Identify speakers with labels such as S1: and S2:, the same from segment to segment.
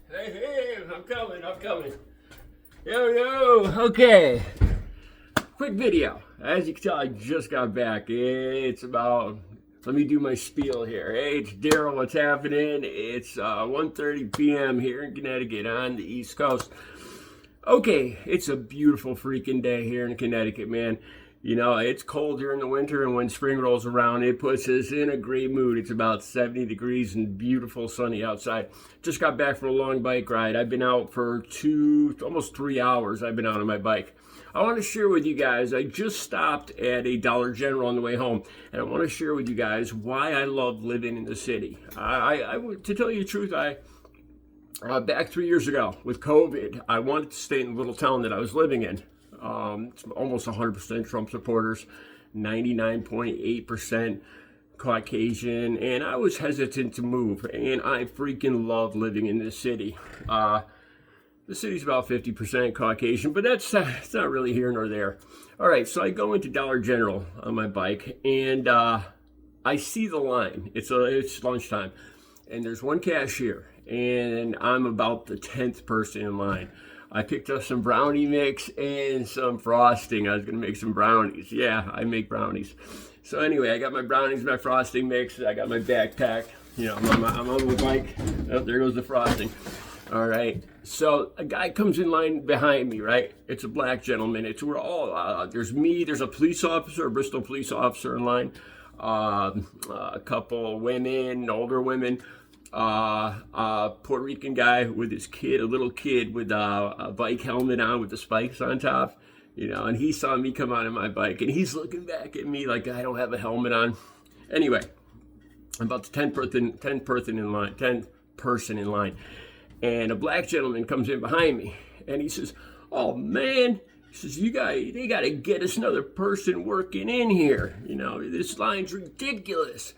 S1: Hey, I'm coming. Yo, okay. Quick video. As you can tell, I just got back. It's about, let me do my spiel here. Hey, it's Daryl, what's happening? It's 1:30 p.m. here in Connecticut on the East Coast. Okay, it's a beautiful freaking day here in Connecticut, man. You know, it's cold during the winter, and when spring rolls around, it puts us in a great mood. It's about 70 degrees and beautiful sunny outside. Just got back from a long bike ride. I've been out for almost 3 hours. I've been out on my bike. I want to share with you guys, I just stopped at a Dollar General on the way home, and I want to share with you guys why I love living in the city. To tell you the truth, back 3 years ago with COVID, I wanted to stay in the little town that I was living in. It's almost 100% Trump supporters, 99.8% Caucasian, and I was hesitant to move, and I freaking love living in this city. The city's about 50% Caucasian, but it's not really here nor there. All right, so I go into Dollar General on my bike, and I see the line. It's lunchtime, and there's one cashier, and I'm about the 10th person in line. I picked up some brownie mix and some frosting. I was going to make some brownies. Yeah, I make brownies. So anyway, I got my brownies, my frosting mix. I got my backpack. You know, I'm on my bike. Oh, there goes the frosting. All right. So a guy comes in line behind me, right? It's a black gentleman. We're all, there's me, there's a police officer, a Bristol police officer in line. A couple women, older women. Puerto Rican guy with his kid, a little kid with a bike helmet on with the spikes on top, you know, and he saw me come out on my bike and he's looking back at me like I don't have a helmet on. Anyway, I'm about the 10th person in line, and a black gentleman comes in behind me and he says, "Oh man," he says, they got to get us another person working in here. You know, this line's ridiculous.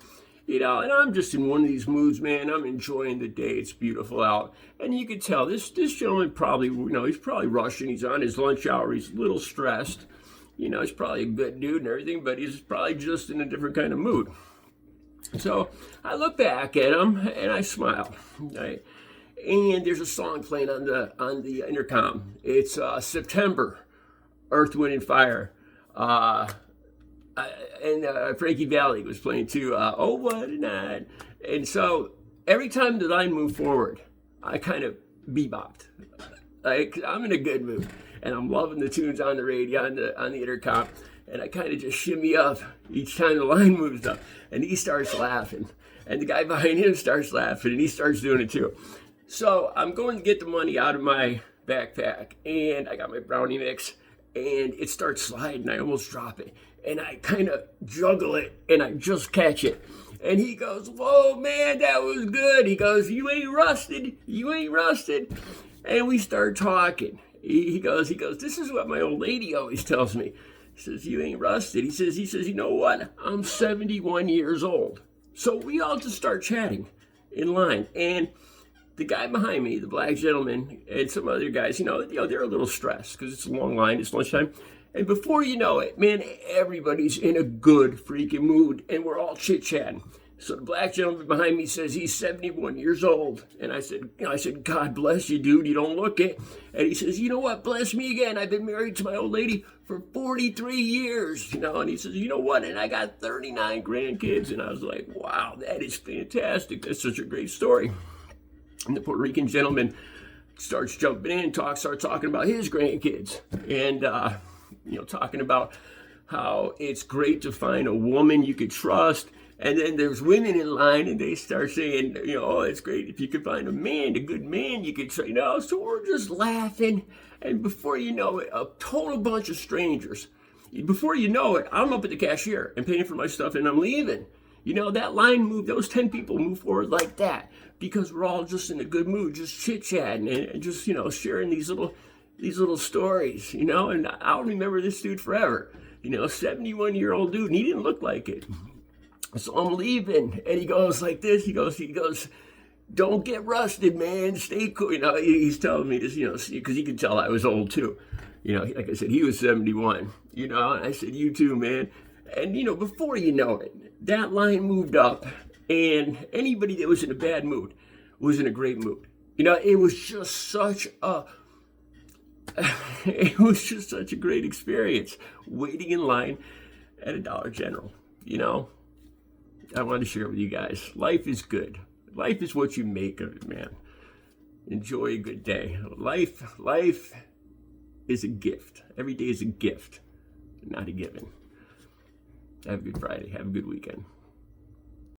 S1: You know, and I'm just in one of these moods, man. I'm enjoying the day. It's beautiful out. And you can tell this gentleman probably, you know, he's probably rushing. He's on his lunch hour. He's a little stressed. You know, he's probably a good dude and everything, but he's probably just in a different kind of mood. So I look back at him and I smile. Right? And there's a song playing on the intercom. It's September, Earth, Wind, and Fire. And Frankie Valli was playing too. Oh, what a night. And so every time the line moved forward, I kind of bebopped. Like, I'm in a good mood. And I'm loving the tunes on the radio, on the intercom. And I kind of just shimmy up each time the line moves up. And he starts laughing. And the guy behind him starts laughing. And he starts doing it too. So I'm going to get the money out of my backpack. And I got my brownie mix. And it starts sliding. I almost drop it. And I kind of juggle it, and I just catch it. And he goes, "Whoa, man, that was good." He goes, You ain't rusted. And we start talking. He goes, "This is what my old lady always tells me." He says, "You ain't rusted." He says, "You know what? I'm 71 years old." So we all just start chatting in line. And the guy behind me, the black gentleman, and some other guys, you know, they're a little stressed because it's a long line, it's lunchtime. And before you know it, man, everybody's in a good freaking mood, and we're all chit-chatting. So the black gentleman behind me says he's 71 years old. And I said, "God bless you, dude, you don't look it." And he says, "You know what, bless me again. I've been married to my old lady for 43 years, you know." And he says, "You know what, and I got 39 grandkids." And I was like, wow, that is fantastic. That's such a great story. And the Puerto Rican gentleman starts jumping in, starts talking about his grandkids. And, you know, talking about how it's great to find a woman you could trust. And then there's women in line, and they start saying, you know, "Oh, it's great if you could find a good man you could trust." You know, so we're just laughing. And before you know it, a total bunch of strangers. Before you know it, I'm up at the cashier and paying for my stuff, and I'm leaving. You know, that line moved, those 10 people moved forward like that because we're all just in a good mood, just chit-chatting and just, you know, sharing these little stories, you know. And I'll remember this dude forever. You know, 71-year-old dude, and he didn't look like it. So I'm leaving, and he goes like this. He goes, "Don't get rusted, man. Stay cool." You know, he's telling me this, you know, because he could tell I was old too. You know, like I said, he was 71. You know, and I said, "You too, man." And, you know, before you know it, that line moved up, and anybody that was in a bad mood was in a great mood. It was just such a it was just such a great experience waiting in line at a Dollar General. I wanted to share it with you guys. Life is good. Life is what you make of it, man. Enjoy a good day. Life is a gift. Every day is a gift, not a given. Have a good Friday. Have a good weekend.